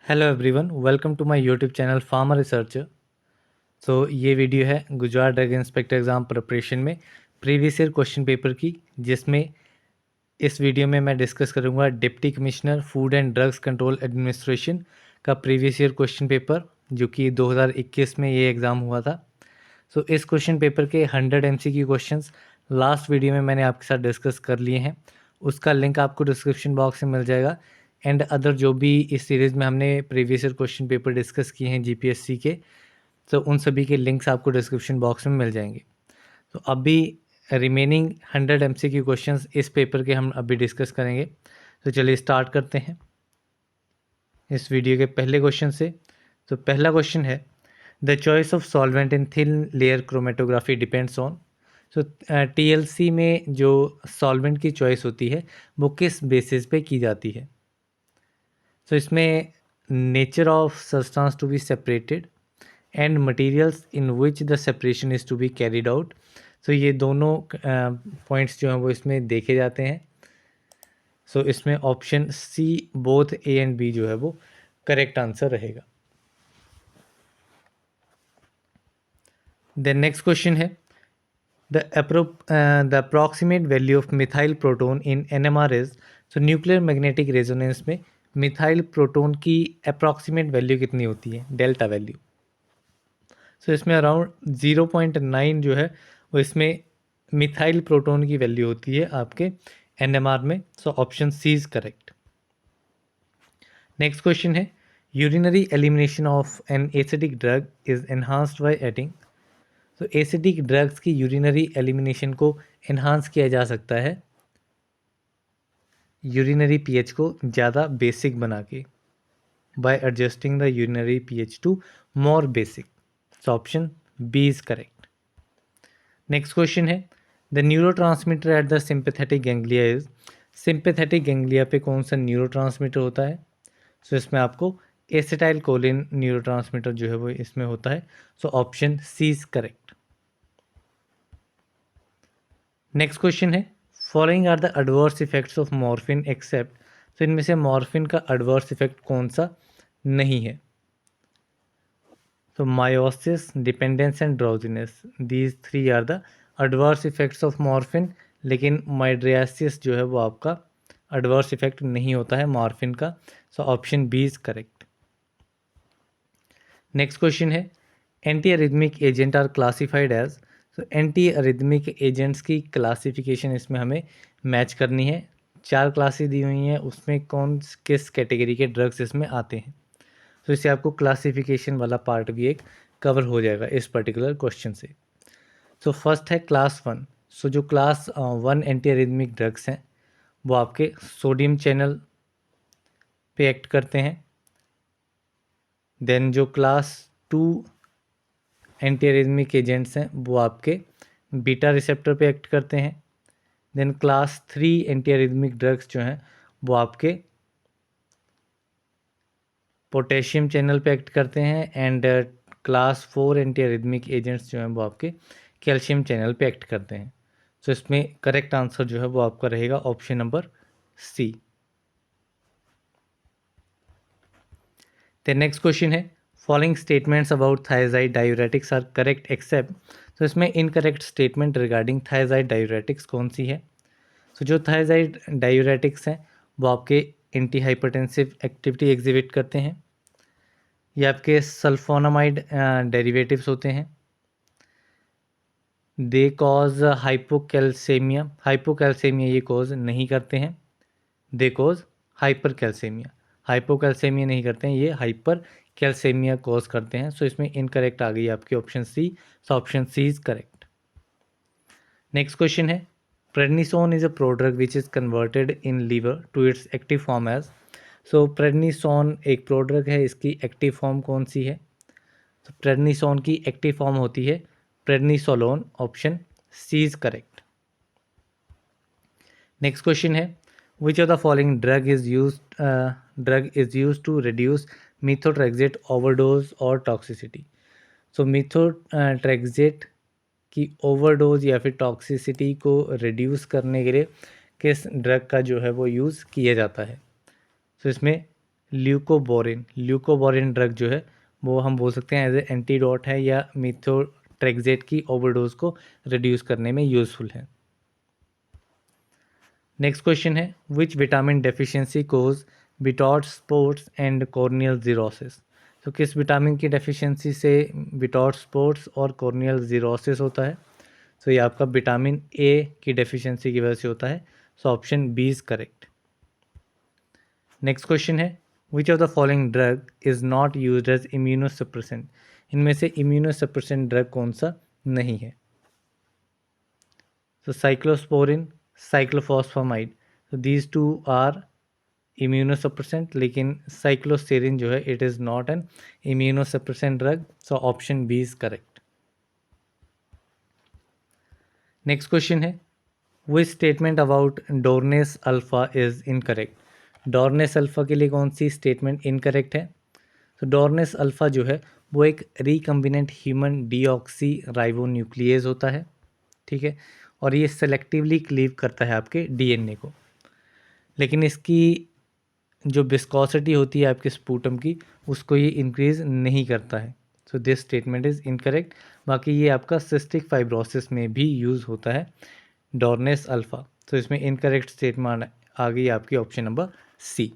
Hello everyone, welcome to my YouTube channel farmer researcher. ये वीडियो है Gujarat drug inspector exam preparation में previous year question paper की, जिसमें इस वीडियो में मैं डिस्कस करूंगा deputy commissioner food and drugs control administration का प्रीवियस ईयर क्वेश्चन पेपर, जो कि 2021 में ये एग्ज़ाम हुआ था। इस क्वेश्चन पेपर के 100 MCQ क्वेश्चंस लास्ट वीडियो में मैंने आपके साथ डिस्कस कर लिए हैं। उसका लिंक आपको डिस्क्रिप्शन बॉक्स में मिल जाएगा। एंड अदर जो भी इस सीरीज़ में हमने previous year question paper discuss किए हैं जीपीएससी के, तो उन सभी के लिंक्स आपको डिस्क्रिप्शन बॉक्स में मिल जाएंगे। तो अभी रिमेनिंग 100 MCQ क्वेश्चंस इस पेपर के हम अभी डिस्कस करेंगे। तो चलिए स्टार्ट करते हैं इस वीडियो के पहले क्वेश्चन से। तो पहला क्वेश्चन है, the choice of solvent in thin layer chromatography depends on. TLC में जो सॉल्वेंट की चॉइस होती है वो किस बेसिस पे की जाती है? इसमें nature of substance to be separated and materials in which the separation is to be carried out. ये दोनों पॉइंट्स जो हैं वो इसमें देखे जाते हैं। इसमें option C both A and B जो है वो करेक्ट आंसर रहेगा। देन नेक्स्ट क्वेश्चन है, the approximate value of methyl proton in NMR is. Nuclear magnetic resonance में मिथाइल प्रोटोन की अप्रॉक्सीमेट वैल्यू कितनी होती है, डेल्टा वैल्यू? इसमें अराउंड 0.9 जो है वो इसमें मिथाइल प्रोटोन की वैल्यू होती है आपके NMR में। Option C is correct. Next question है, urinary elimination of an acidic drug is enhanced by adding. Acidic drugs की यूरिनरी एलिमिनेशन को एनहांस किया जा सकता है यूरिनरी पीएच को ज़्यादा बेसिक बना के, by adjusting the urinary pH to more basic. Option B is correct. Next question है, the neurotransmitter at the sympathetic ganglia is. Sympathetic ganglia पे कौन सा न्यूरोट्रांसमीटर होता है? इसमें आपको एसिटाइल कोलिन न्यूरोट्रांसमीटर जो है वो इसमें होता है। Option C is correct. Next question है, following are the adverse effects of morphine except. इनमें से मॉर्फिन का एडवर्स इफेक्ट कौन सा नहीं है? Miosis, dependence and drowsiness, these three are the adverse effects of morphine. लेकिन माइड्रियासिस जो है वो आपका एडवर्स इफेक्ट नहीं होता है मॉर्फिन का। Option B is correct. Next question है, anti arrhythmic agent are classified as. Anti arrhythmic agents की क्लासिफिकेशन इसमें हमें मैच करनी है। 4 क्लासेस दी हुई हैं, उसमें कौन किस कैटेगरी के ड्रग्स इसमें आते हैं। इससे आपको क्लासिफिकेशन वाला पार्ट भी एक कवर हो जाएगा इस पर्टिकुलर क्वेश्चन से। फर्स्ट है क्लास 1। जो क्लास 1 एंटी अरिथमिक ड्रग्स हैं वो आपके सोडियम चैनल पे एक्ट करते हैं। देन जो क्लास 2 एंटी अरिथमिक एजेंट्स हैं वो आपके बीटा रिसेप्टर पे एक्ट करते हैं। Then class 3 anti arrhythmic drugs जो हैं वो आपके पोटेशियम चैनल पे एक्ट करते हैं। And class 4 anti arrhythmic agents जो हैं वो आपके कैल्शियम चैनल पे एक्ट करते हैं। इसमें करेक्ट आंसर जो है वो आपका रहेगा option number C. The next question है, following statements about thiazide diuretics are correct except. इसमें incorrect statement regarding thiazide diuretics कौन सी है? जो थायजाइड डायूरेटिक्स हैं वो आपके एंटी हाइपरटेंसिव एक्टिविटी एग्जिबिट करते हैं। ये आपके सल्फोनामाइड डेरिवेटिव्स होते हैं। They cause hypocalcaemia. हाइपोकैल्सेमिया ये कॉज नहीं करते हैं। They cause hyper calcaemia. Hypocalcaemia नहीं करते हैं, ये हाइपर कैल्सेमिया कॉज करते हैं। इसमें इनकरेक्ट आ गई आपकी option C. Option C is correct. Next question है, prednisone is a prodrug which is converted in liver to its active form as. Prednisone एक प्रोड्रग है, इसकी एक्टिव फॉर्म कौन सी है? प्रेडनिसोन की एक्टिव फॉर्म होती है prednisolone. Option C is correct. Next question है, which of the following drug is use to reduce methotrexate overdose और टॉक्सिसिटी। मिथोट्रेक्सेट की ओवरडोज या फिर टॉक्सिसिटी को रिड्यूस करने के लिए किस ड्रग का जो है वो यूज़ किया जाता है? इसमें ल्यूकोबोरिन ड्रग जो है वो हम बोल सकते हैं एज ए एंटीडोट है या मीथोट्रेक्सेट की ओवरडोज को रिड्यूस करने में यूजफुल है। नेक्स्ट क्वेश्चन है which vitamin deficiency cause Bitot spots and corneal xerosis. तो किस विटामिन की डेफिशिएंसी से बिटॉट स्पॉट्स और कॉर्नियल जीरोसिस होता है? तो ये आपका विटामिन ए की डेफिशिएंसी की वजह से होता है। So option B is correct. Next question है which of the following drug is not used as immunosuppressant. इनमें से इम्यूनोसप्रेसेंट ड्रग कौन सा नहीं है? तो साइक्लोस्पोरिन, साइक्लोफॉस्फामाइड, तो दीज टू आर इम्यूनोसप्रेसेंट, लेकिन साइक्लोसेरिन जो है it is not an immunosuppressant drug. So option B is correct. Next question है which statement about dornase alfa is incorrect. Dornase alfa के लिए कौन सी स्टेटमेंट इनकरेक्ट है? तो डोर्नेस अल्फा जो है वो एक रिकम्बिनेंट ह्यूमन डीऑक्सी राइबोन्यूक्लियेज होता है, ठीक है, और ये सेलेक्टिवली क्लीव करता है आपके डीएनए को, लेकिन इसकी जो विस्कोसिटी होती है आपके स्पूटम की उसको ये इंक्रीज नहीं करता है। So this statement is incorrect. बाकी ये आपका सिस्टिक फाइब्रोसिस में भी यूज़ होता है डोर्नेस अल्फ़ा। तो इसमें इनकरेक्ट स्टेटमेंट आ गई आपकी option number C.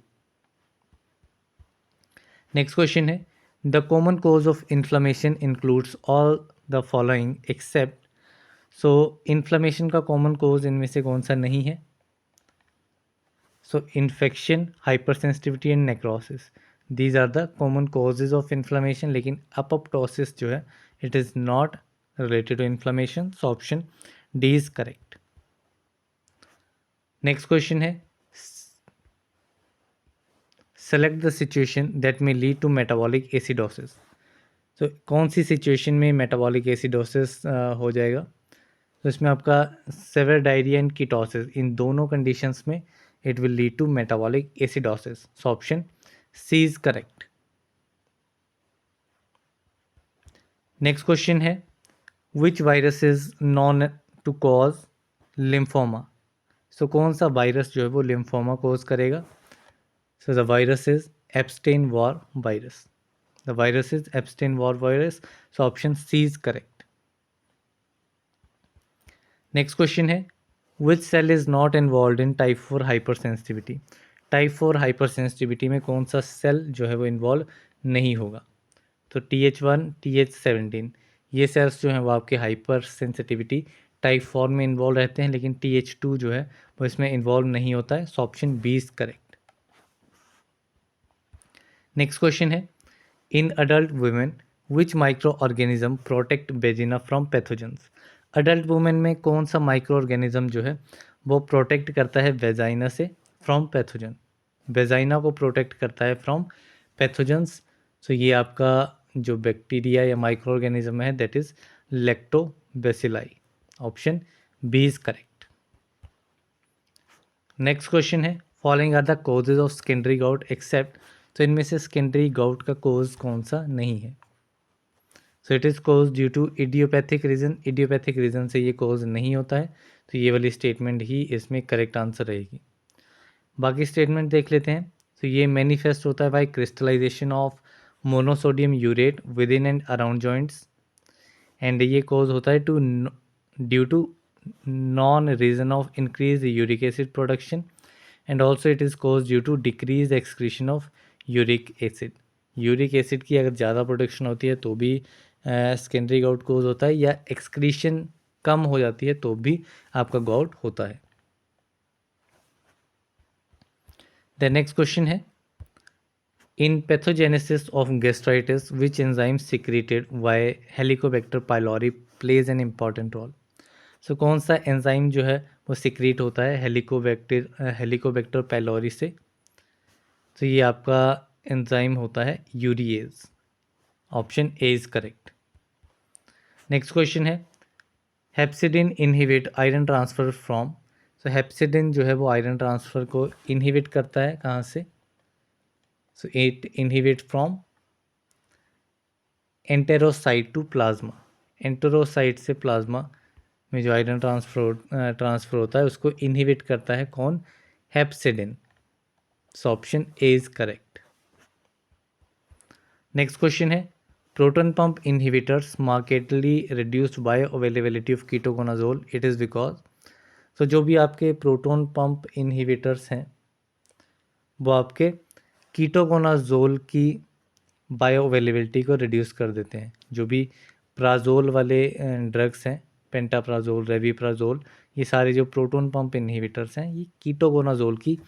Next question है the common cause of inflammation includes all the following except. So inflammation का कॉमन कोज इनमें से कौन सा नहीं है? So infection, hypersensitivity and necrosis, these are the common causes of inflammation, लेकिन apoptosis जो है it is not related to inflammation. So option D is correct. Next question है select the situation that may lead to metabolic acidosis. तो कौन सी situation में metabolic acidosis हो जाएगा? तो इसमें आपका सेवर डायरिया एंड कीटोसिस, इन दोनों कंडीशंस में it will lead to metabolic acidosis. So option C is correct. Next question है which virus is known to cause lymphoma. So कौन सा वायरस जो है वो लिम्फोमा कॉज करेगा? So the virus is Epstein Barr virus. The virus is Epstein Barr virus. So option C is correct. Next question है which cell is not involve in type 4 hyper sensitivity. Type 4 hyper sensitivity में कौन सा cell जो है वो involve नहीं होगा? तो TH1, TH17, ये सेल्स जो हैं वो आपके हाइपर सेंसिटिविटी टाइप 4 में इन्वॉल्व रहते हैं, लेकिन TH2 जो है वो इसमें इन्वॉल्व नहीं होता है। So option B is correct. Next question है in adult women which micro organism protect vagina from pathogens. Adult women में कौन सा माइक्रो ऑर्गेनिज्म जो है वो प्रोटेक्ट करता है वेजाइना से फ्रॉम पैथोजन। वेजाइना को प्रोटेक्ट करता है फ्रॉम पैथोजेंस। सो ये आपका जो बैक्टीरिया या माइक्रो ऑर्गेनिज्म है that is lactobacilli. Option B is correct. Next question है following are the causes of secondary gout except. तो इनमें से सेकेंडरी गाउट का कोज कौन सा नहीं है? So it is cause due to idiopathic reason. Idiopathic reason से ये कोज नहीं होता है, तो ये वाली स्टेटमेंट ही इसमें करेक्ट आंसर रहेगी। बाकी स्टेटमेंट देख लेते हैं। तो ये मैनिफेस्ट होता है by crystallisation of monosodium urate within and around joints, and ये कोज होता है due to non reason of increase uric acid production, and also it is cause due to decrease excretion of uric acid. Uric acid की अगर ज़्यादा production होती है तो भी सेकेंडरी गाउट कोज होता है, या एक्सक्रीशन कम हो जाती है तो भी आपका गाउट होता है। द नेक्स्ट क्वेश्चन है in pathogenesis of gastritis which enzyme secreted by Helicobacter pylori plays an important role. So कौन सा एंजाइम जो है वो सिक्रीट होता है हेलिकोबैक्टर पाइलोरी से? तो ये आपका एंजाइम होता है urease. Option A is correct. Next question है हेप्सिडिन इनहिबिट आयरन ट्रांसफर फ्रॉम। सो हेप्सिडिन जो है वो आयरन ट्रांसफर को इनहिबिट करता है कहाँ से? So it inhibit from enterocyte to plasma. Enterocyte से प्लाज्मा में जो आयरन ट्रांसफर होता है उसको इनहिबिट करता है कौन? Hepcidin. So option A is correct. Next question है proton pump inhibitors markedly reduced bio availability of ketoconazole, it is because. तो जो भी आपके प्रोटॉन पंप इनहिबिटर्स हैं वो आपके कीटोकोनाजोल की बायो अवेलेबिलिटी को रिड्यूस कर देते हैं। जो भी प्राजोल वाले ड्रग्स हैं, पेंटाप्राजोल, रेविप्राजोल, ये सारे जो प्रोटॉन पंप इनहिबिटर्स हैं ये कीटोकोनाजोल की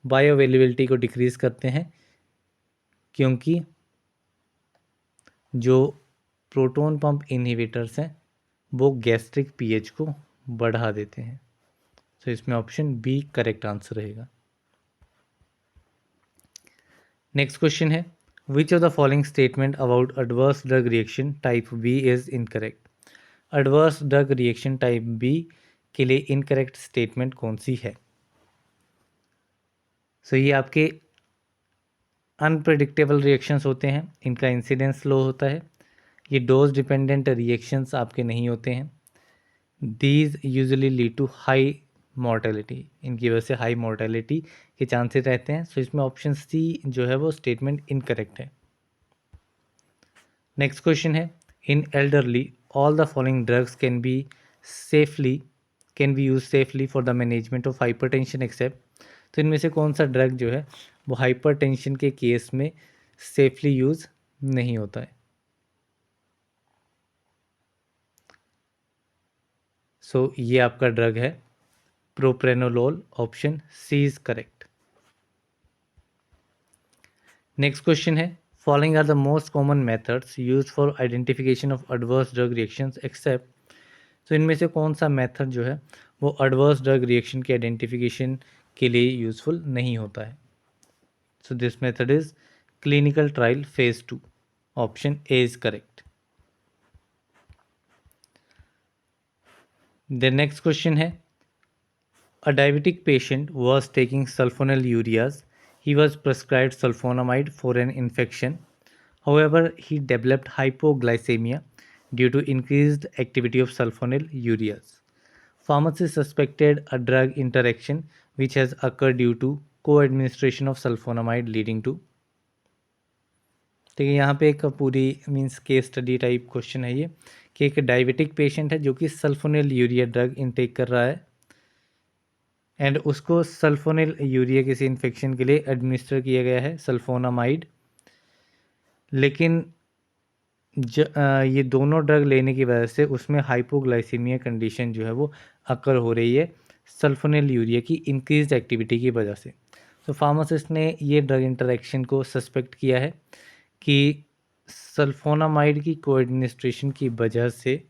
बायो अवेलेबिलिटी को डिक्रीज़ करते हैं, क्योंकि जो प्रोटॉन पंप इनहिबिटर्स हैं वो गैस्ट्रिक पीएच को बढ़ा देते हैं। तो इसमें ऑप्शन बी करेक्ट आंसर रहेगा। नेक्स्ट क्वेश्चन है which of the following statement about adverse drug reaction type B is incorrect. Adverse drug reaction type B के लिए इनकरेक्ट स्टेटमेंट कौन सी है। सो ये आपके अनप्रेडिक्टेबल रिएक्शंस होते हैं, इनका इंसिडेंस लो होता है, ये डोज डिपेंडेंट रिएक्शंस आपके नहीं होते हैं, these usually lead to high mortality, इनकी वजह से हाई मॉर्टेलिटी के चांसेस रहते हैं। सो इसमें ऑप्शन सी जो है वो स्टेटमेंट इनकरेक्ट है। नेक्स्ट क्वेश्चन है in elderly all the following drugs can be use safely for the management of hypertension except. तो इनमें से कौन सा ड्रग जो है वो हाइपरटेंशन के केस में सेफली यूज नहीं होता है। सो ये आपका ड्रग है propranolol, option C is correct. Next question है following are the most common methods used for identification of adverse drug reactions except. तो इनमें से कौन सा मेथड जो है वो एडवर्स ड्रग रिएक्शन के आइडेंटिफिकेशन के लिए यूजफुल नहीं होता है। So this method is clinical trial phase 2, option A is correct. The next question है a diabetic patient was taking sulfonylureas. He was prescribed sulfonamide for an infection. However, he developed hypoglycemia due to increased activity of sulfonylureas. Pharmacist suspected a drug interaction which has occurred due to co-administration of sulfonamide leading to। ठीक है, यहाँ पे एक पूरी means case study type question है ये कि एक डायबिटिक पेशेंट है जो कि सल्फोनिल ड्रग इनटेक कर रहा है एंड उसको सल्फोनिल यूरिया किसी इन्फेक्शन के लिए एडमिनिस्टर किया गया है सल्फोनामाइड। लेकिन ये दोनों ड्रग लेने की वजह से उसमें हाइपोग्लाइसीमिया कंडीशन जो है वो अकर हो रही है सल्फोनिल यूरिया की इंक्रीज एक्टिविटी की वजह से। तो फार्मासिस्ट ने ये ड्रग इंटरेक्शन को सस्पेक्ट किया है कि सल्फोनामाइड की कोएडमिनिस्ट्रेशन की वजह से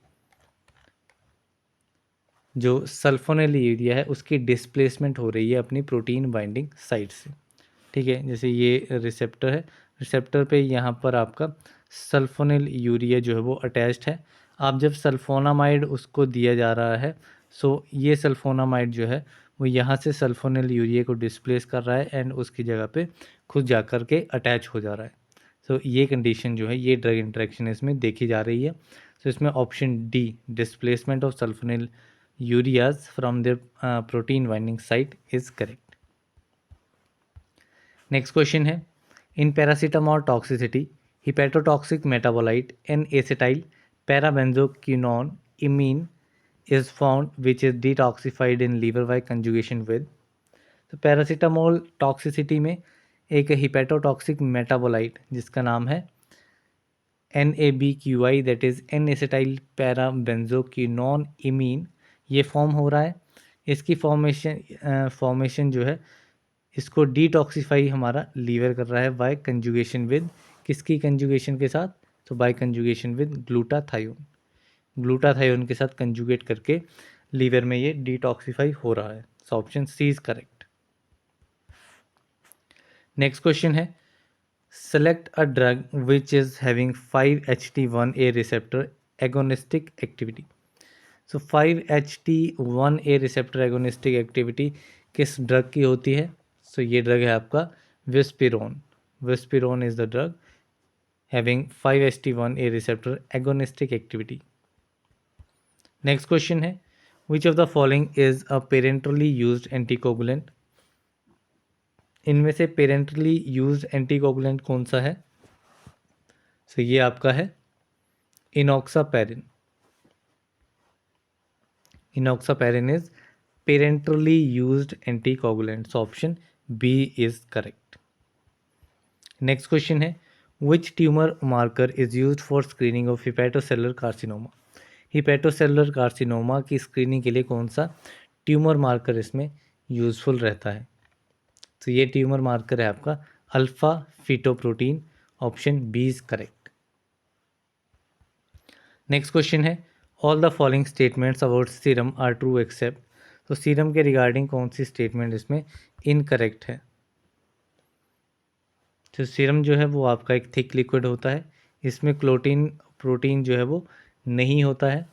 जो सल्फोनिल यूरिया है उसकी डिस्प्लेसमेंट हो रही है अपनी प्रोटीन बाइंडिंग साइट से। ठीक है, जैसे ये रिसेप्टर है, रिसेप्टर पे यहाँ पर आपका सल्फोनिल यूरिया जो है वो अटैच्ड है। आप जब सल्फोनामाइड उसको दिया जा रहा है सो ये सल्फोनामाइड जो है वो यहाँ से सल्फोनिल यूरिया को डिस्प्लेस कर रहा है एंड उसकी जगह पे खुद जा कर के अटैच हो जा रहा है। सो ये कंडीशन जो है ये ड्रग इंटरेक्शन इसमें देखी जा रही है। सो इसमें option D displacement of sulfonyl ureas from their protein binding site is correct. Next question है in paracetamol toxicity hepatotoxic metabolite N acetyl parabenzoquinone imine is found which is detoxified in liver by conjugation with. तो paracetamol toxicity में एक hepatotoxic metabolite जिसका नाम है NaBQI that is N acetyl parabenzoquinone imine ये form हो रहा है। इसकी फॉर्मेशन जो है इसको डिटॉक्सीफाई हमारा लीवर कर रहा है बाय कंजुगेशन विद, किसकी कंजुगेशन के साथ, तो by conjugation with glutathione, glutathione के साथ कंजुगेट करके लीवर में ये डिटॉक्सीफाई हो रहा है। So option C is correct. Next question है select a drug which is having 5-HT1A receptor agonistic activity. So 5-HT1A receptor agonistic activity किस ड्रग की होती है। सो ये ड्रग है आपका buspirone. Buspirone is the drug having 5-HT1A receptor agonistic activity. Next question है which of the following is a parenterally used anticoagulant. इनमें से पेरेंटली यूज्ड एंटीकोगुलेंट कौन सा है। सो ये आपका है enoxaparin. Enoxaparin is parenterally used anticoagulant. So option B is correct. Next question है which tumour marker is used for screening of hepatocellular carcinoma. Hepatocellular carcinoma की स्क्रीनिंग के लिए कौन सा ट्यूमर मार्कर इसमें यूजफुल रहता है? तो ये ट्यूमर मार्कर है आपका alpha fetoprotein. Option B is correct. Next question है all the following statements about serum are true except. तो सीरम के रिगार्डिंग कौन सी स्टेटमेंट इसमें इनकरेक्ट है? तो सीरम जो है वो आपका एक थिक लिक्विड होता है, इसमें क्लोटीन प्रोटीन जो है वो नहीं होता है,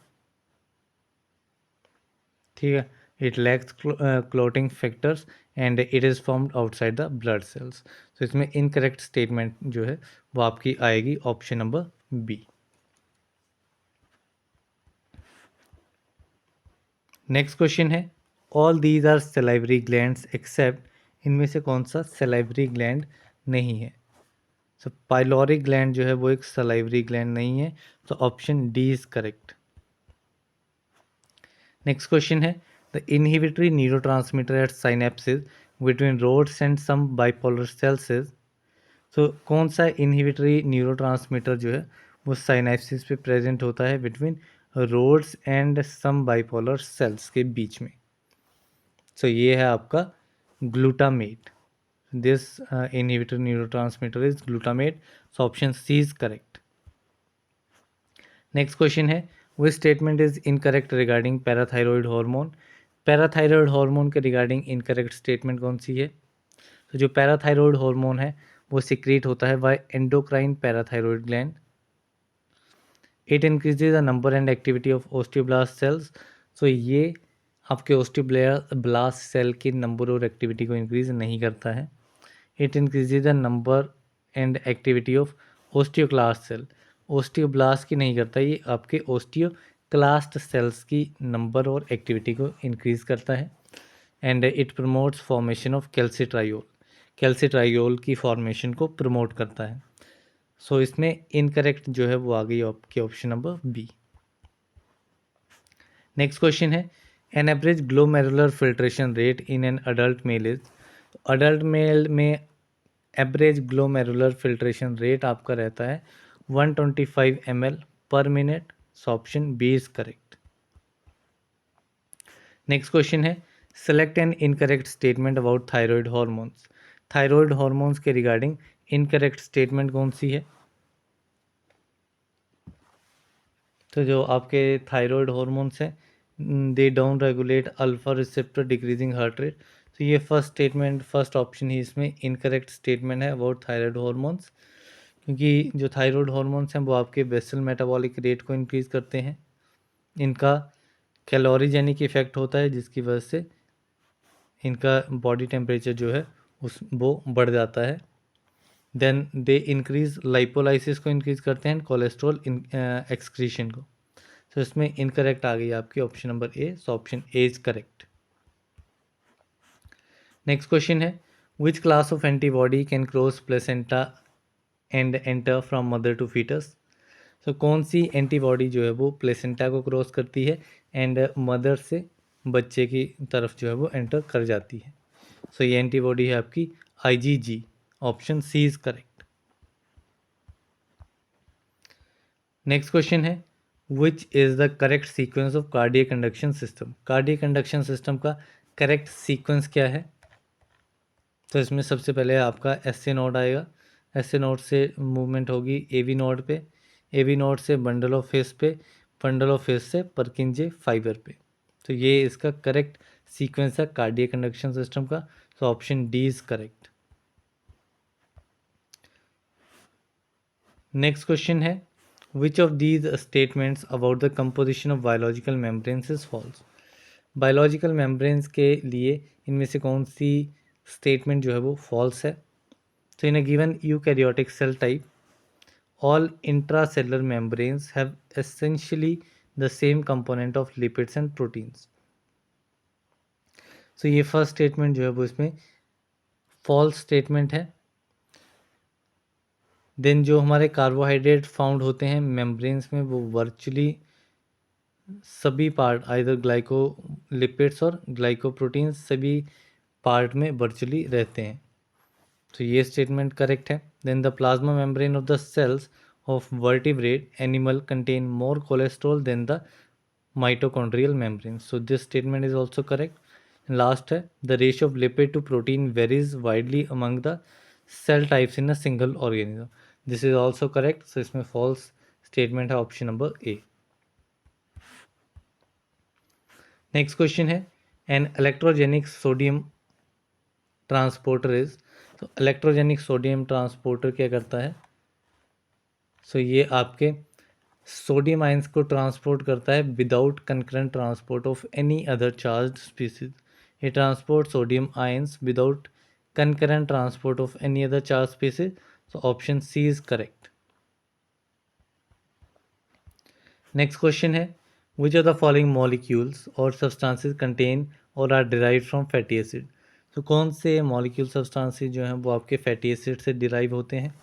ठीक है। It lacks clotting factors and it is formed outside the blood cells. तो इसमें इनकरेक्ट स्टेटमेंट जो है वो आपकी आएगी option number B. Next question है all these are salivary glands except. इनमें से कौन सा सेलाइवरी ग्लैंड नहीं है? सो पाइलोरिक ग्लैंड जो है वो एक सलाइवरी ग्लैंड नहीं है, तो option D is correct. Next question है the inhibitory neurotransmitter at synapses between rods and some bipolar cells is. तो कौन सा इनहिबिटरी न्यूरोट्रांसमीटर जो है वो साइनेप्सिस पे प्रेजेंट होता है between rods and some bipolar cells के बीच में? सो ये है आपका glutamate. This inhibitor neurotransmitter is glutamate. So option C is correct. Next question है which statement is incorrect regarding parathyroid hormone. Parathyroid hormone के रिगार्डिंग इनकरेक्ट स्टेटमेंट कौन सी है? तो जो पैराथायरॉयड हार्मोन है वो सिक्रीट होता है by endocrine parathyroid gland. It increases the number and activity of osteoblast cells. So ये आपके ओस्टियोब्लास्ट सेल के नंबर और एक्टिविटी को इंक्रीज नहीं करता है। It increases the number and activity of osteoclast cell. Osteoblast की नहीं करता, ये आपके ओस्टियोक्लास्ट सेल्स की नंबर और एक्टिविटी को इंक्रीज करता है। And it promotes formation of calcitriol. Calcitriol की फॉर्मेशन को प्रमोट करता है। सो इसमें इनकरेक्ट जो है वो आ गई आपके option number B. Next question है an average glomerular filtration rate in an adult male is. Adult male में एवरेज ग्लोमेरुलर फिल्ट्रेशन रेट आपका रहता है 125 ml per minute. So option B is correct. Next question है select an incorrect statement about thyroid hormones. Thyroid hormones के regarding incorrect statement कौन सी है? तो जो आपके थायराइड हार्मोन्स हैं they down regulate alpha receptor decreasing heart rate. तो ये फर्स्ट ऑप्शन ही इसमें इनकरेक्ट स्टेटमेंट है अबाउट थायराइड हार्मोन्स, क्योंकि जो थायराइड हार्मोन्स हैं वो आपके बेसल मेटाबॉलिक रेट को इंक्रीज़ करते हैं। इनका कैलोरीजेनिक इफेक्ट होता है जिसकी वजह से इनका बॉडी टेम्परेचर जो है उस वो बढ़ जाता है। देन दे इंक्रीज लाइपोलाइसिस को इंक्रीज करते हैं, कोलेस्ट्रॉल एक्सक्रीशन को। तो इसमें इनकरेक्ट आ गई आपकी option number A. So option A is correct. Next question है which class of antibody can cross placenta and enter from mother to foetus. तो कौन सी एंटीबॉडी जो है वो प्लेसेंटा को क्रॉस करती है एंड मदर से बच्चे की तरफ जो है वो एंटर कर जाती है? सो ये एंटीबॉडी है आपकी IgG. Option C is correct. Next question है which is the correct sequence of cardiac conduction system. Cardiac conduction system का करेक्ट सीक्वेंस क्या है? तो इसमें सबसे पहले आपका एस ए नोड आएगा, एस ए नोड से मूवमेंट होगी ए वी नोड पे, ए वी नोड से बंडल ऑफ फेस पे, बंडल ऑफ फेस से परकिंजे फाइबर पे। तो ये इसका करेक्ट सीक्वेंस है कार्डियक कंडक्शन सिस्टम का। तो option D is correct. Next question है which of these statements about the composition of biological membranes is false. Biological membranes के लिए इनमें से कौन सी स्टेटमेंट जो है वो फॉल्स है? तो in a given eukaryotic cell type all intracellular membranes have essentially the same component of lipids and proteins। so ये फर्स्ट स्टेटमेंट जो है वो इसमें फॉल्स स्टेटमेंट है। देन जो हमारे कार्बोहाइड्रेट फाउंड होते हैं मेम्ब्रेन्स में, वो वर्चुअली सभी पार्ट, आइदर ग्लाइकोलिपिड्स और ग्लाइकोप्रोटीन्स, सभी पार्ट में वर्चुअली रहते हैं। तो ये स्टेटमेंट करेक्ट है। Then the plasma membrane of the cells of vertebrate animal contain more cholesterol than the mitochondrial membrane, so this statement is also correct. Last है, the ratio of lipid to protein varies widely among the cell types in a single organism, this is also correct. So इसमें false statement है option number A. Next question है, an electrogenic sodium transporter is, तो electrogenic sodium transporter क्या करता है? So ये आपके sodium ions को ट्रांसपोर्ट करता है without concurrent transport of any other charge species. ये transport sodium ions without concurrent transport of any other charge species, so option C is correct. Next question है, which of the following molecules or substances contain or are derived from fatty acid, तो कौन से molecule substances जो हैं वो आपके fatty acid से derive होते हैं?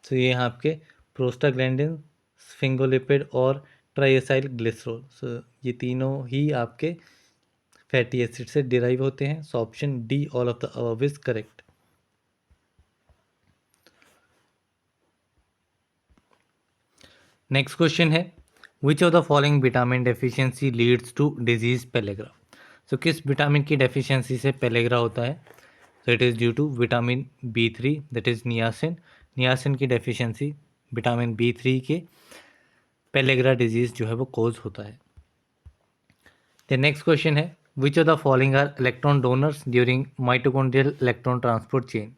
तो ये हैं आपके प्रोस्टाग्लैंडिन, स्फिंगोलिपिड और ट्राइएसाइल ग्लिसरॉल, सो ये तीनों ही आपके फैटी एसिड से डिराइव होते हैं। So option D all of the above is correct. Next question है, which of the following vitamin deficiency leads to disease pellagra, तो किस विटामिन की डेफिशिएंसी से पेलेग्रा होता है? तो it is due to vitamin B3 that is niacin, niacin की deficiency vitamin B3 के पेलेग्रा डिजीज़ जो है वो कोज होता है। द नेक्स्ट क्वेश्चन है, which of the following are electron donors during mitochondrial electron transport chain,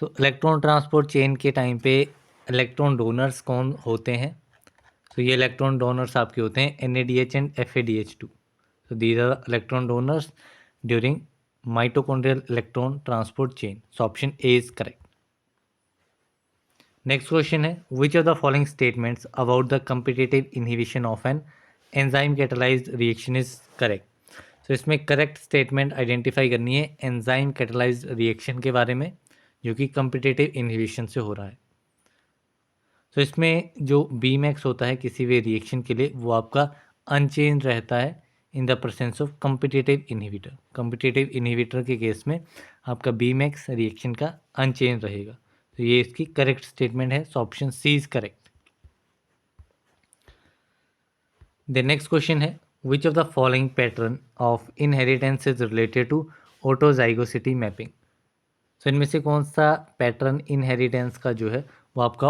so electron transport chain के time पे इलेक्ट्रॉन डोनर्स कौन होते हैं? तो ये इलेक्ट्रॉन डोनर्स आपके होते हैं NADH and FADH2, so these are electron donors during mitochondrial electron transport chain, so option A is correct. Next question है, which of the following statements about the competitive inhibition of an enzyme catalyzed reaction is correct, so इसमें correct statement identify करनी है enzyme catalysed reaction के बारे में जो कि competitive inhibition से हो रहा है। तो इसमें जो Bmax होता है किसी भी रिएक्शन के लिए वो आपका अनचेंज रहता है in the presence of competitive inhibitor. Competitive inhibitor के केस में आपका Bmax रिएक्शन का अनचेंज रहेगा, तो ये इसकी करेक्ट स्टेटमेंट है, so option C is correct. The next question है, which of the following pattern of inheritance is related to autozygosity mapping, तो इनमें से कौन सा पैटर्न इनहेरिटेंस का जो है वो आपका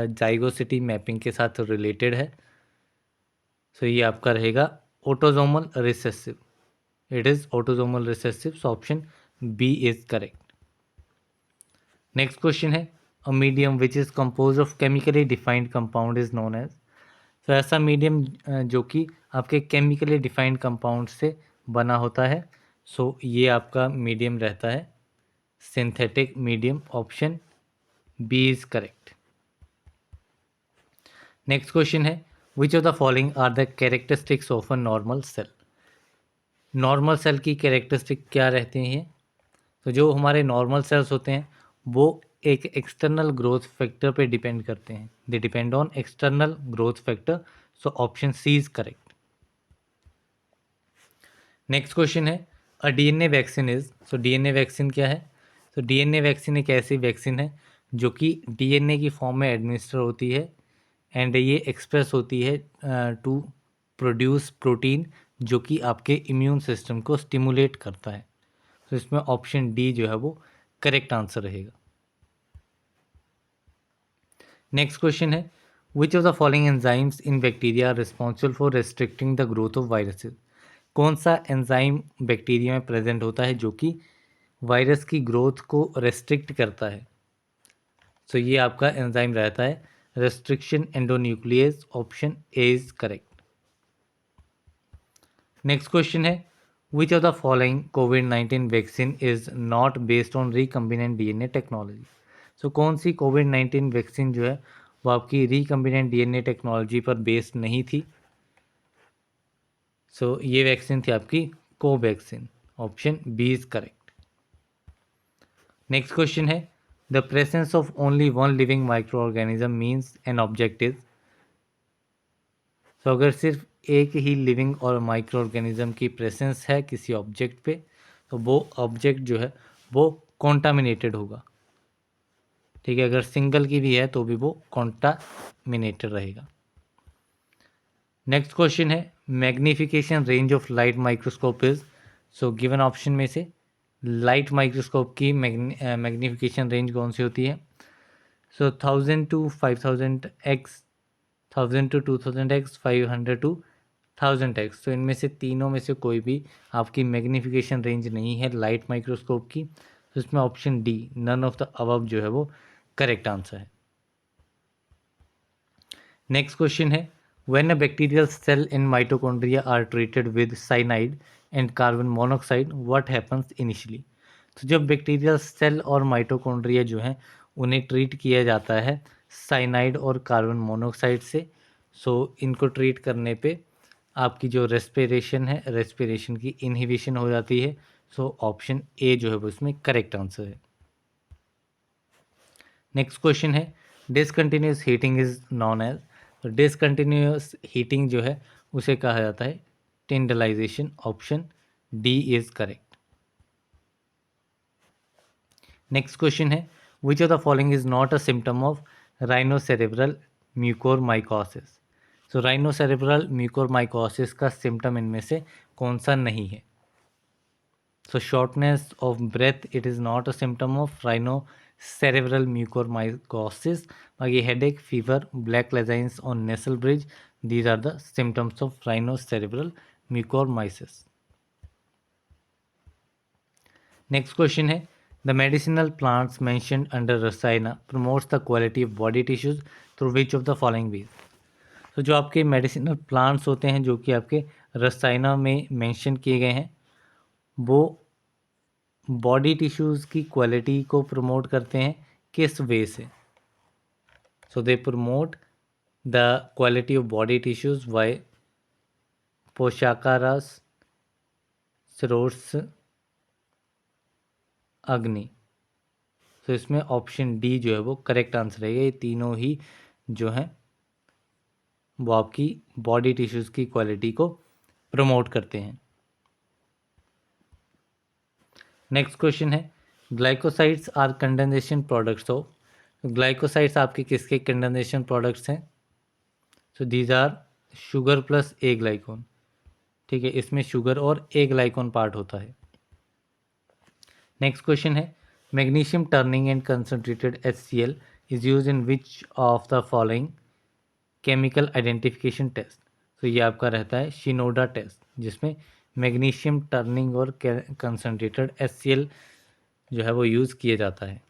जाइगोसिटी मैपिंग के साथ रिलेटेड है? सो ये आपका रहेगा autosomal recessive, it is autosomal recessive, so option B is correct. Next question है, a medium which is compose of chemically defined compound is known as, तो ऐसा मीडियम जो कि आपके केमिकली डिफाइंड कंपाउंड से बना होता है, सो ये आपका मीडियम रहता है synthetic medium, option B is correct. Next question है, which of the following are the characteristics of a normal cell, normal cell की कैरेक्टरिस्टिक क्या रहती हैं? तो जो हमारे नॉर्मल सेल्स होते हैं वो एक एक्सटर्नल ग्रोथ फैक्टर पे डिपेंड करते हैं, they depend on external growth factor, so option C is correct. Next question है, a DNA vaccine is, so DNA vaccine क्या है? तो DNA वैक्सीन एक ऐसी वैक्सीन है जो कि DNA की फॉर्म में एडमिनिस्टर होती है एंड ये एक्सप्रेस होती है टू प्रोड्यूस प्रोटीन जो कि आपके इम्यून सिस्टम को स्टिमुलेट करता है, तो इसमें ऑप्शन डी जो है वो करेक्ट आंसर रहेगा। नेक्स्ट क्वेश्चन है, which of the following enzymes in bacteria are responsible for restricting the growth of viruses, कौन सा एंजाइम बैक्टीरिया में प्रेजेंट होता है जो कि वायरस की ग्रोथ को रेस्ट्रिक्ट करता है? तो ये आपका एंजाइम रहता है restriction endonuclease, option A is correct. Next question है, विच ऑफ द फॉलोइंग कोविड-19 vaccine is not based on recombinant DNA technology, so कौन सी कोविड-19 वैक्सीन जो है वो आपकी रिकम्बिनेंट DNA टेक्नोलॉजी पर बेस्ड नहीं थी? सो ये वैक्सीन थी आपकी Covaxin, option B is correct. Next question है, the presence of only one living microorganism means an object is. तो अगर सिर्फ एक ही लिविंग और माइक्रो ऑर्गेनिज्म की प्रेजेंस है किसी ऑब्जेक्ट पे, तो वो ऑब्जेक्ट जो है वो कॉन्टामिनेटेड होगा। ठीक है, अगर सिंगल की भी है तो भी वो कॉन्टामिनेटेड रहेगा। नेक्स्ट क्वेश्चन है magnification range of light microscope is. So given option में से लाइट माइक्रोस्कोप की मैग्निफिकेशन रेंज कौन सी होती है? So 1000 to 5000x, 1000 to 2000x, 500 to 1000x। तो इनमें से तीनों में से कोई भी आपकी मैग्निफिकेशन रेंज नहीं है लाइट माइक्रोस्कोप की, तो इसमें option D none of the above जो है वो करेक्ट आंसर है। नेक्स्ट क्वेश्चन है when a bacterial cell in mitochondria are treated with cyanide and carbon monoxide what happens initially. तो जब बैक्टीरियल सेल और माइटोकॉन्ड्रिया जो हैं उन्हें ट्रीट किया जाता है साइनाइड और कार्बन मोनोऑक्साइड से, सो इनको ट्रीट करने पे आपकी जो रेस्पिरेशन है, रेस्पिरेशन की इनहिबिशन हो जाती है। सो ऑप्शन ए जो है वो इसमें करेक्ट आंसर है। नेक्स्ट क्वेश्चन है discontinuous heating is known as. तो डिसकंटिन्यूस हीटिंग जो है उसे कहा जाता है tyndallization. Option D is correct. Next question है which of the following is not a symptom of rhinocerebral mucormycosis. So rhinocerebral mucormycosis का सिम्टम इनमें से कौन सा नहीं है? So shortness of breath it is not a symptom of rhinocerebral mucormycosis. बाकी headache, fever, black लेजाइंस on nasal bridge, these are the symptoms of rhinocerebral mucormycosis. Next question है the medicinal plants mentioned under rasayana promotes the quality of body tissues through which of the following ways. तो जो आपके medicinal plants होते हैं जो कि आपके रसायना में मेंशन किए गए हैं, वो बॉडी टिश्यूज़ की क्वालिटी को प्रमोट करते हैं किस वे से? So they promote the quality of body tissues by poshakaras, srotas, agni. तो इसमें ऑप्शन डी जो है वो करेक्ट आंसर रहेगा। ये तीनों ही जो हैं वो आपकी बॉडी टिश्यूज़ की क्वालिटी को प्रमोट करते हैं। नेक्स्ट क्वेश्चन है glycosides are condensation products of. Glycosides आपके किसके कंडेंसेशन प्रोडक्ट्स हैं? So these are sugar plus aglycone. ठीक है, इसमें शुगर और ए ग्लाइकोन पार्ट होता है। नेक्स्ट क्वेश्चन है magnesium turning and concentrated HCl is use in which of the following chemical identification test. तो ये आपका रहता है शिनोडा टेस्ट, जिसमें मैग्नीशियम टर्निंग और कंसनट्रेटेड HCl जो है वो यूज़ किया जाता है।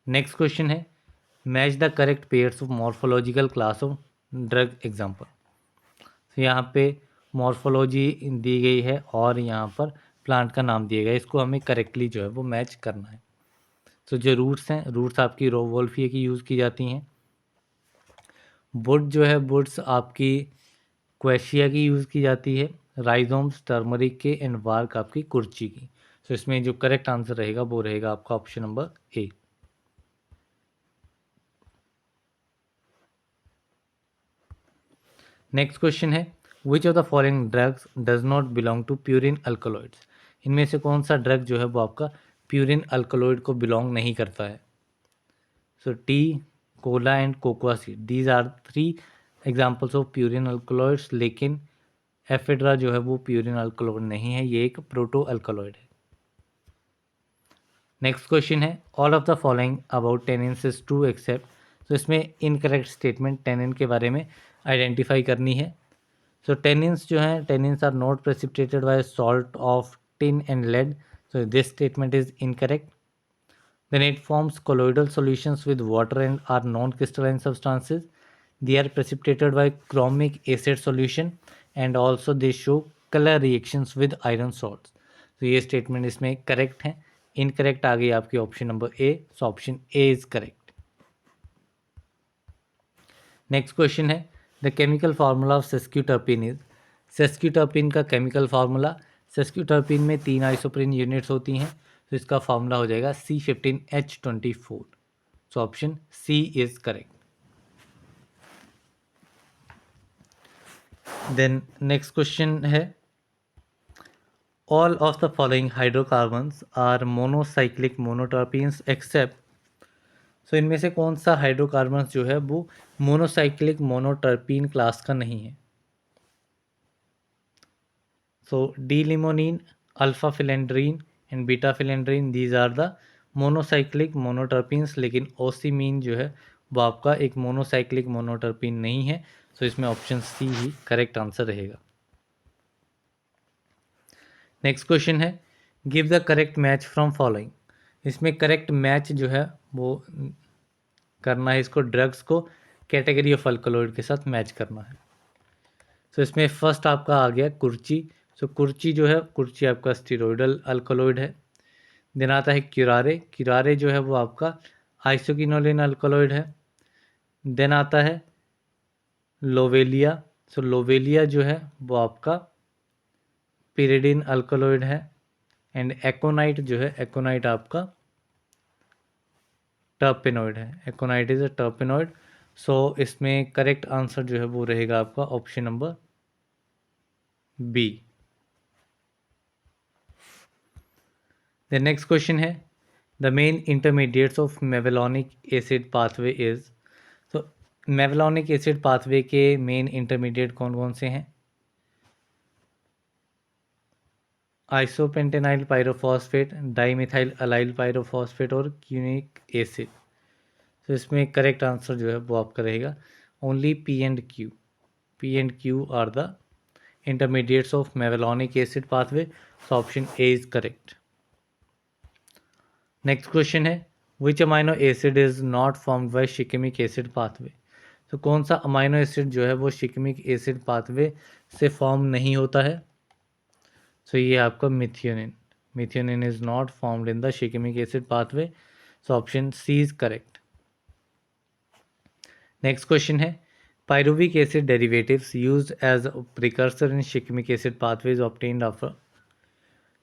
नेक्स्ट क्वेश्चन है match the correct pairs of morphological class of drug example. तो यहाँ पे मॉर्फोलॉजी दी गई है और यहाँ पर प्लांट का नाम दिया गया है, इसको हमें करेक्टली जो है वो मैच करना है। तो जो रूट्स हैं, रूट्स आपकी रोवोल्फिया की यूज़ की जाती हैं। वुड जो है वुड्स आपकी क्वेशिया की यूज़ की जाती है। राइजोम्स टर्मरिक के, एंड वार्क आपकी कुर्ची की। तो इसमें जो करेक्ट आंसर रहेगा वो रहेगा आपका option number A. Next question है which of the following drugs does not belong to purine alkaloids. इनमें से कौन सा ड्रग जो है वो आपका प्यूरिन अल्कलॉइड को बिलोंग नहीं करता है? So tea, cola and cocoa seed, these are 3 examples of purine alkaloids. लेकिन एफेड्रा जो है वो प्यूरिन अल्कलॉइड नहीं है, ये एक प्रोटो अल्कलॉइड है। नेक्स्ट क्वेश्चन है all of the following about tannins is true except. तो इसमें इनकरेक्ट स्टेटमेंट टेनिन के बारे में आइडेंटिफाई करनी है। सो टेनिन्स जो हैं, tannins are not precipitated by salt of tin and lead. So this statement is incorrect. Then it forms colloidal solutions with water and are non-crystalline substances. They are precipitated by chromic acid solution and also they show color reactions with iron salts. तो ये statement इसमें correct है। Incorrect आ गई आपकी option number A. So option A is correct. Next question है the chemical formula of sesquiterpene is. Sesquiterpene का chemical formula, सेस्क्यूटर्पिन में 3 आइसोप्रीन यूनिट्स होती हैं। तो इसका फॉर्मूला हो जाएगा C15H24। So option C is correct. Then next question है, all of the following hydrocarbons are monocyclic monoterpenes except. सो इनमें से कौन सा हाइड्रोकार्बन्स जो है वो मोनोसाइक्लिक मोनोटर्पीन क्लास का नहीं है? So D limonene, alpha phellandrene and beta phellandrene, these are the monocyclic monoterpenes, लेकिन ओसीमीन जो है वो आपका एक मोनोसाइक्लिक मोनोटर्पीन नहीं है। सो इसमें ऑप्शन सी ही करेक्ट आंसर रहेगा। नेक्स्ट क्वेश्चन है, give the correct match from following. इसमें करेक्ट मैच जो है वो करना है, इसको ड्रग्स को कैटेगरी ऑफ अल्कलॉइड के साथ मैच करना है। सो इसमें फर्स्ट आपका आ गया कुर्ची। सो कुर्ची जो है, कुर्ची आपका स्टीरोइडल अल्कलॉइड है। देन आता है क्युरारे, क्युरारे जो है वो आपका आइसोकिनोलिन अल्कलॉइड है। देन आता है लोवेलिया। सो लोवेलिया जो है वो आपका पिरिडिन अल्कलॉइड है। एंड एकोनाइट जो है, एकोनाइट आपका टर्पेनॉइड है। एकोनाइट इज अ टर्पेनॉइड। सो इसमें करेक्ट आंसर जो है वो रहेगा आपका option number B. The next question है, the main intermediates of mevalonic acid pathway is. तो मेवेलॉनिक एसिड पाथवे के मेन इंटरमीडिएट कौन कौन से हैं? Isopentenyl pyrophosphate, dimethyl allyl pyrophosphate और क्यूनिक एसिड। तो इसमें करेक्ट आंसर जो है वो आपका रहेगा only P and Q. P and Q are the intermediates of mevalonic acid pathway. So option A is correct. Next question है, which amino acid is not formed by shikimic acid pathway? तो कौन सा amino acid जो है वो shikimic acid pathway से form नहीं होता है? सो ये आपका methionine. Methionine is not formed in the shikimic acid pathway. So option C is correct. Next question है, pyruvic acid derivatives used as a precursor in shikimic acid pathways obtained after।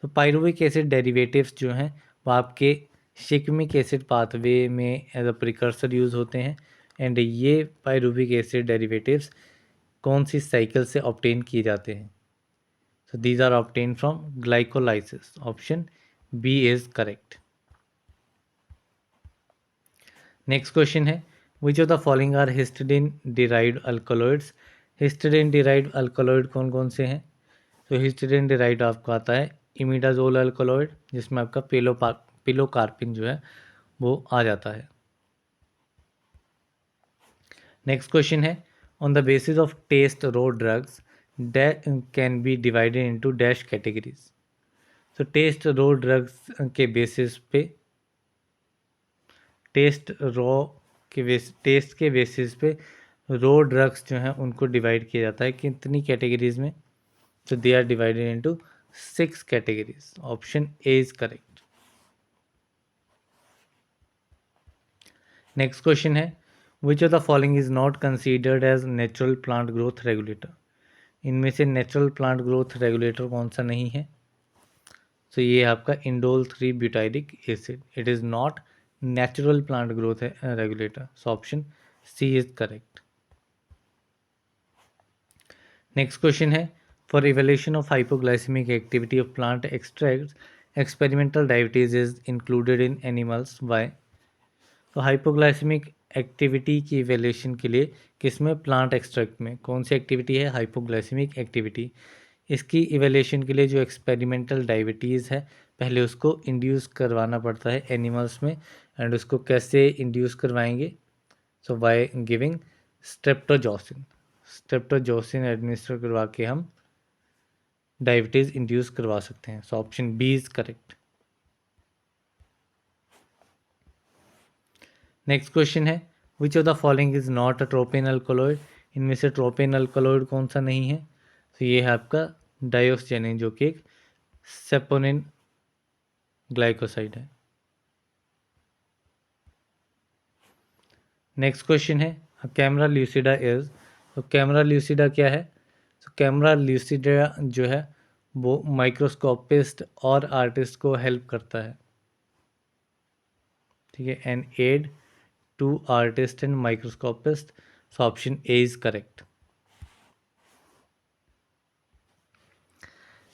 तो pyruvic acid derivatives जो हैं वो आपके शिकमिक acid pathway में as a precursor use होते हैं। And ये पायरुविक एसिड डेरिवेटिव्स कौन सी साइकिल से ऑब्टेन किए जाते हैं? So these are obtain from glycolysis. Option B is correct. Next question है, which of the following are histidine derived alkaloids. Histidine derived alkaloid कौन कौन से हैं? तो हिस्टिडीन डिराइव्ड आपको आता है इमिडाजोल अल्कलॉइड, जिसमें आपका पिलोकार्पिन जो है वो आ जाता है। नेक्स्ट क्वेश्चन है, on the basis of test raw drugs can be divided into dash categories. तो टेस्ट रो ड्रग्स के बेसिस पे, टेस्ट के बेसिस पे रो ड्रग्स जो हैं उनको डिवाइड किया जाता है कितनी कैटेगरीज में? तो they are divided into 6 categories. Option A is correct. Next question है, which of the following is not considered as natural plant growth regulator. इनमें से नेचुरल प्लांट ग्रोथ रेगुलेटर कौन सा नहीं है? तो ये आपका indole 3 butyric acid, it is not natural plant growth regulator. So option C is correct. Next question है, for evaluation of hypoglycaemic activity of plant extracts experimental diabetes is included in animals by. तो hypoglycaemic activity की evaluation के लिए किसमें? Plant extract में। कौन सी activity है? Hypoglycaemic activity. इसकी इवेल्यूशन के लिए जो एक्सपेरिमेंटल डायबिटीज़ है पहले उसको इंड्यूस करवाना पड़ता है एनिमल्स में। एंड उसको कैसे इंड्यूस करवाएंगे? So by giving streptozocin. Streptozocin administer करवा के हम डायबिटीज़ इंड्यूस करवा सकते हैं। So option B is correct. Next question है, which of the following is not a tropane alkaloid. इनमें से ट्रोपेन अल्कलॉइड कौन सा नहीं है? तो ये है आपका डायोक्सिजेनिन, जो कि एक सेपोनिन ग्लाइकोसाइड है। नेक्स्ट क्वेश्चन है, कैमरा ल्यूसिडा इज। तो कैमरा ल्यूसिडा क्या है? तो कैमरा ल्यूसिडा जो है वो माइक्रोस्कोपिस्ट और आर्टिस्ट को हेल्प करता है। ठीक है, an aid to artist and microscopist, so option A is correct.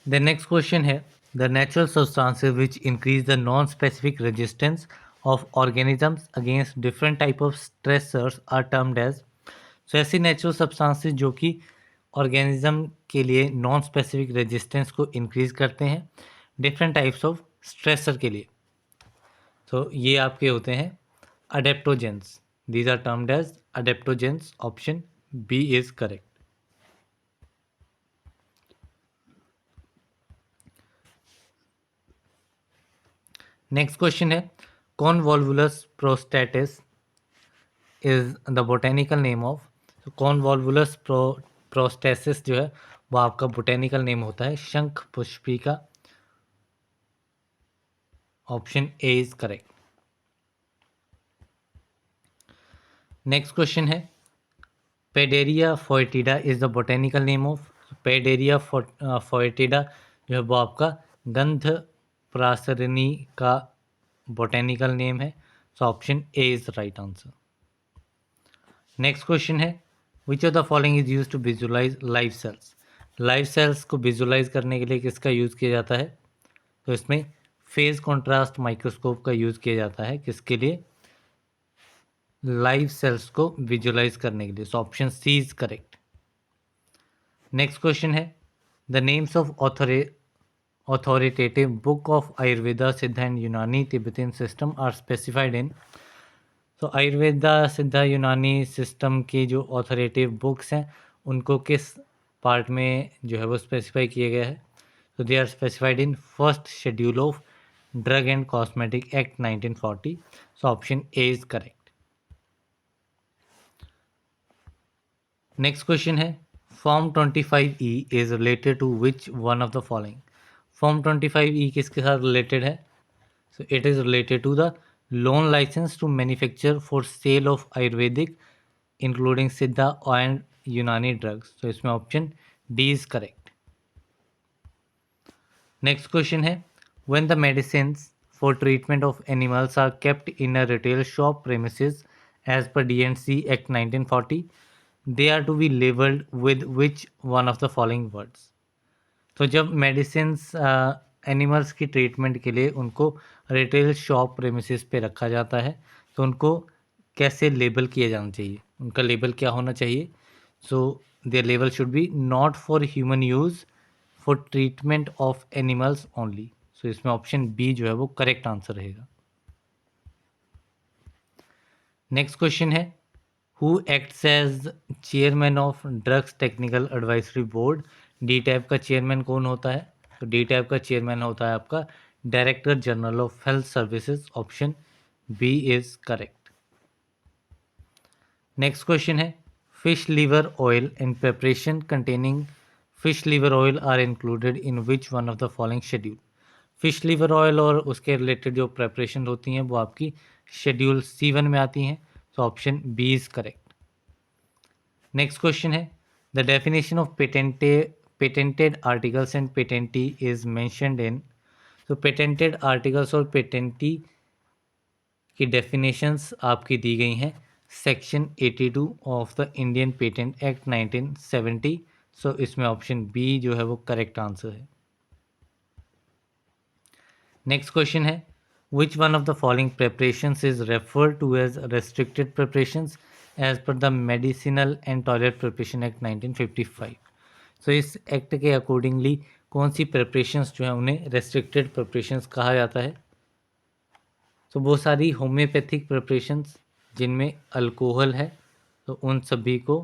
The next question है the natural substances which increase the non specific resistance of organisms against different type of stressors are termed as. So ऐसी natural substances जो कि organism के लिए non specific resistance को increase करते हैं different types of stressor के लिए, तो ये आपके होते हैं adaptogens. These are termed as adaptogens, option B is correct. Next question है Convolvulus prostratus is the botanical name of. Convolvulus prostratus जो है वो आपका बोटेनिकल नेम होता है शंख पुष्पी का, option A is correct. Next question है Paederia foetida is the botanical name of. Paederia foetida जो है वो आपका गंध प्रासरणी का बोटेनिकल नेम है, so option A is right answer. Next question है which of the following is use to visualise live cells. Live cells को visualise करने के लिए किसका यूज़ किया जाता है, तो इसमें फेज कॉन्ट्रास्ट माइक्रोस्कोप का यूज़ किया जाता है किसके लिए, लाइव सेल्स को विजुलाइज करने के लिए, so option C is correct. Next question है the names of authoritative book of Ayurveda, Siddha and Unani Tibetan system are specified in। तो आयुर्वेदा सिद्धा यूनानी सिस्टम की जो ऑथोरेटिव बुक्स हैं उनको किस पार्ट में जो है वो स्पेसिफाई किया गया है, तो they are specified in first schedule of drug and cosmetic act 1940, so option A is correct. Next question है form 25E is related to which one of the following. Form 25E किसके साथ related है, so it is related to the loan licence to manufacture for sale of Ayurvedic including Siddha and Unani drugs, तो इसमें option D is correct. Next question है when the medicines for treatment of animals are kept in a retail shop premises as per DNC act 1940 they are to be labelled with which one of the following words. तो जब medicines animals की treatment के लिए उनको retail shop premises पे रखा जाता है तो उनको कैसे लेबल किया जाना चाहिए, उनका लेबल क्या होना चाहिए, so their label should be not for human use for treatment of animals only, so इसमें ऑप्शन बी जो है वो करेक्ट आंसर रहेगा। नेक्स्ट क्वेश्चन है who acts as chairman of drugs technical advisory board. D tab का chairman कौन होता है, तो डी टैब का चेयरमैन होता है आपका director general of health services, option B is correct. Next question है fish liver oil in preparation containing fish liver oil are included in which one of the following schedule. Fish liver oil और उसके related जो preparation होती हैं वो आपकी schedule C1 में आती हैं, तो option B is correct. Next question है the definition of patented articles and patentee is mentioned in. तो पेटेंटेड आर्टिकल्स और पेटेंटी की डेफिनेशंस आपकी दी गई हैं section 82 of the Indian patent act 1970, so इसमें ऑप्शन बी जो है वो करेक्ट आंसर है। नेक्स्ट क्वेश्चन है which one of the following preparations is referred to as restricted preparations as per the medicinal and toilet preparation act 1955। So इस act के accordingly कौन सी preparations जो है उन्हें रेस्ट्रिक्टेड प्रिपरेशंस कहा जाता है, तो वो सारी होम्योपैथिक प्रिपरेशंस जिनमें अल्कोहल है तो उन सभी को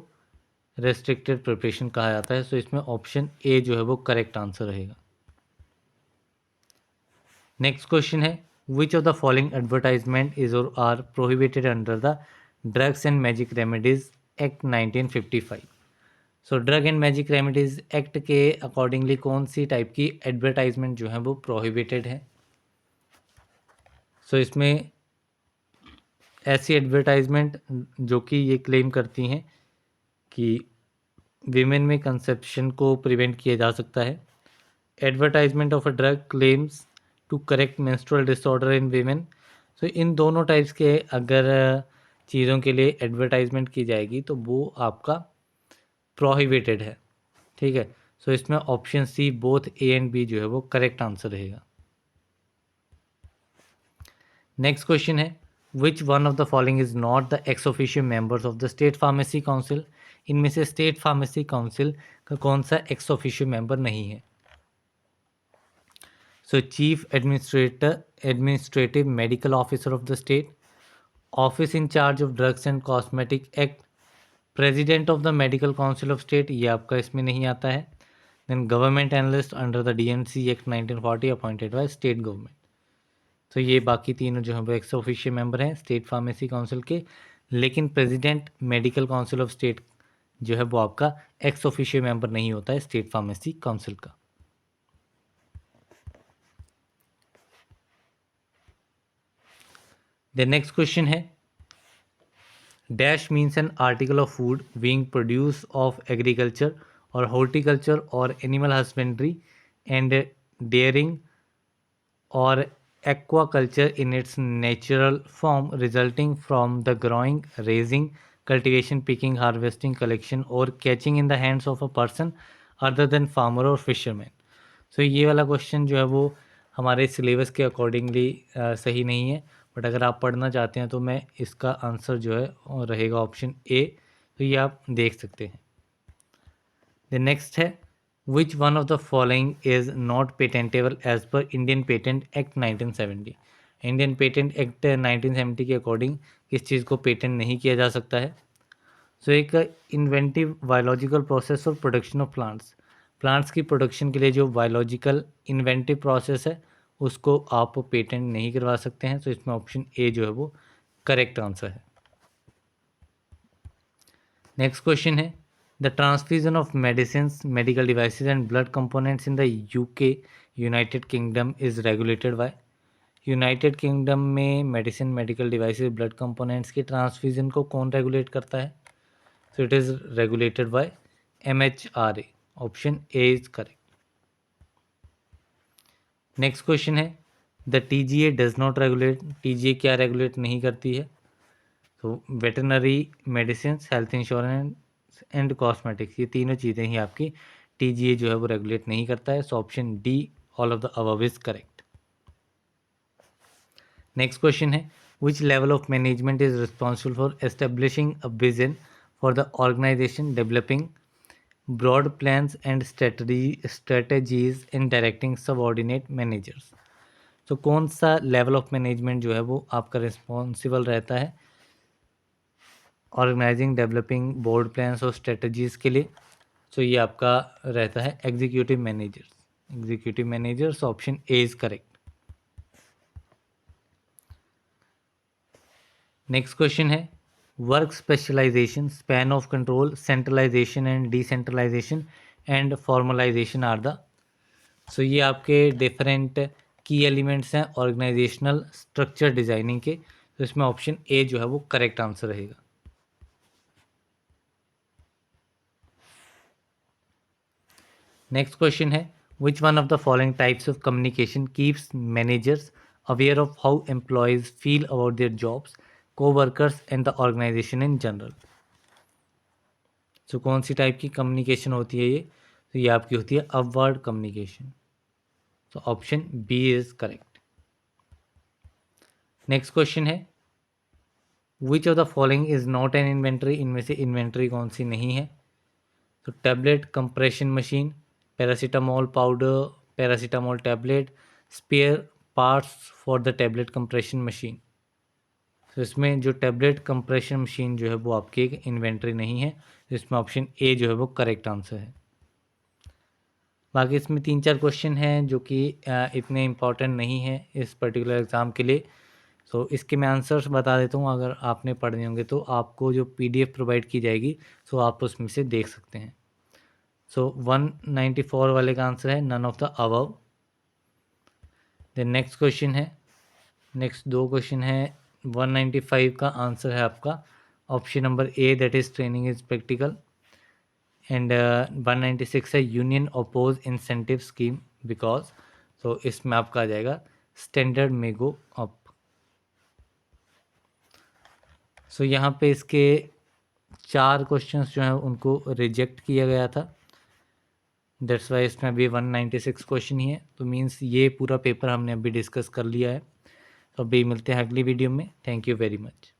रेस्ट्रिक्टेड प्रिपरेशन कहा जाता है, सो इसमें ऑप्शन ए जो है वो करेक्ट आंसर रहेगा। नेक्स्ट क्वेश्चन है which of the following advertisement is और are prohibited under the drugs and magic remedies act 1955। So drug and magic remedies act के अकॉर्डिंगली कौन सी टाइप की एडवर्टाइजमेंट जो है वो प्रोहिबिटेड है, सो इसमें ऐसी एडवर्टाइजमेंट जो कि ये क्लेम करती हैं कि विमेन में कंसेप्शन को प्रिवेंट किया जा सकता है। Advertisement of a drug claims to correct menstrual disorder in women, तो इन दोनों टाइप्स के अगर चीज़ों के लिए एडवर्टाइजमेंट की जाएगी तो वो आपका प्रोहिबिटेड है, ठीक है। सो इसमें option C both A and B जो है वो करेक्ट आंसर रहेगा। नेक्स्ट क्वेश्चन है which one of the following is not the ex officio members of the state pharmacy council. इनमें से स्टेट फार्मेसी काउंसिल का कौन सा एक्स ऑफिशियो मेंबर नहीं है। So chief administrative medical officer of the state, office in charge of drugs and cosmetic act, president of the medical council of state, ये आपका इसमें नहीं आता है। Then government analyst under the DNC act 1940 appointed by state government. तो ये बाकी तीनों जो हैं वो एक्स ऑफिशियल मेंबर हैं स्टेट फार्मेसी काउंसिल के, लेकिन president medical council of state जो है वो आपका एक्स ऑफिशियल मेंबर नहीं होता है स्टेट फार्मेसी काउंसिल का। द नेक्स्ट क्वेश्चन है dash means an article of food being produce of agriculture और हॉर्टिकल्चर और animal husbandry and dairying or aquaculture in its natural form resulting from the growing, raising, cultivation, picking, harvesting, collection or catching in the hands of a person other than farmer or fisherman। सो ये वाला question जो है वो हमारे syllabus के accordingly सही नहीं है, बट अगर आप पढ़ना चाहते हैं तो मैं इसका आंसर जो है रहेगा ऑप्शन ए, तो ये आप देख सकते हैं। द नेक्स्ट है which one of the following is not patentable as per Indian patent act 1970। Indian patent act 1970 के अकॉर्डिंग किस चीज़ को पेटेंट नहीं किया जा सकता है। सो एक इन्वेंटिव बायोलॉजिकल प्रोसेस और प्रोडक्शन ऑफ प्लांट्स, प्लांट्स की प्रोडक्शन के लिए जो बायोलॉजिकल इन्वेंटिव प्रोसेस है उसको आप पेटेंट नहीं करवा सकते हैं। तो इसमें ऑप्शन ए जो है वो करेक्ट आंसर है। नेक्स्ट क्वेश्चन है the transfusion of medicines, medical devices and blood components in the UK United Kingdom is regulated by. United Kingdom में medicine, medical devices, blood components के ट्रांसफ्यूजन को कौन regulate करता है। So it is regulated by MHRA। Option A is correct. Next question है the TGA does not regulate. TGA क्या regulate नहीं करती है। तो veterinary medicine, health insurance and cosmetics, ये तीनों चीज़ें ही आपकी TGA जो है वो रेगुलेट नहीं करता है। So option D all of the above is correct. Next question है which level of management is responsible for establishing a vision for the organisation, developing broad plans and strategies in directing subordinate managers. तो कौन सा level of management जो है वो आपका responsible रहता है ऑर्गेनाइजिंग, डेवलपिंग बोर्ड प्लान्स और स्ट्रेटजीज़ के लिए। सो ये आपका रहता है executive managers. Executive managers option A is correct. Next question है work specialisation, span of control, centralisation and decentralisation and formalisation are the. So ये आपके डिफरेंट की एलिमेंट्स हैं ऑर्गेनाइजेशनल स्ट्रक्चर डिजाइनिंग के। तो इसमें ऑप्शन ए जो है वो करेक्ट आंसर रहेगा। नेक्स्ट क्वेश्चन है which one of the following types of communication keeps managers aware of how employees feel about their jobs, co-workers and the organisation in general. So कौन सी type की communication होती है ये, तो ये आपकी होती है अपवर्ड कम्युनिकेशन। तो option B is correct. Next question है which of the following is not an inventory. इनमें से इन्वेंट्री कौन सी नहीं है। तो tablet, compression machine, paracetamol powder, paracetamol tablet, spare parts for the tablet compression machine. तो इसमें जो टैबलेट कंप्रेशन मशीन जो है वो आपकी एक इन्वेंट्री नहीं है। तो इसमें ऑप्शन ए जो है वो करेक्ट आंसर है। बाकी इसमें 3-4 क्वेश्चन हैं जो कि इतने इम्पॉर्टेंट नहीं है इस पर्टिकुलर एग्ज़ाम के लिए। सो इसके मैं आंसर्स बता देता हूँ, अगर आपने पढ़ने होंगे तो आपको जो PDF प्रोवाइड की जाएगी सो आप उसमें से देख सकते हैं। सो 194 वाले का आंसर है none of the above. Then next question है, नेक्स्ट 2 क्वेश्चन है। 195 का आंसर है आपका option number A, that is training is practical. And 196 है union oppose incentive scheme because. तो इसमें आपका आ जाएगा स्टैंडर्ड में गो अप। सो यहाँ पे इसके 4 क्वेश्चंस जो हैं उनको रिजेक्ट किया गया था, दैट्स वाई इसमें अभी 196 क्वेश्चन ही है। तो मीन्स ये पूरा पेपर हमने अभी डिस्कस कर लिया है। तो अभी मिलते हैं अगली वीडियो में। Thank you very much.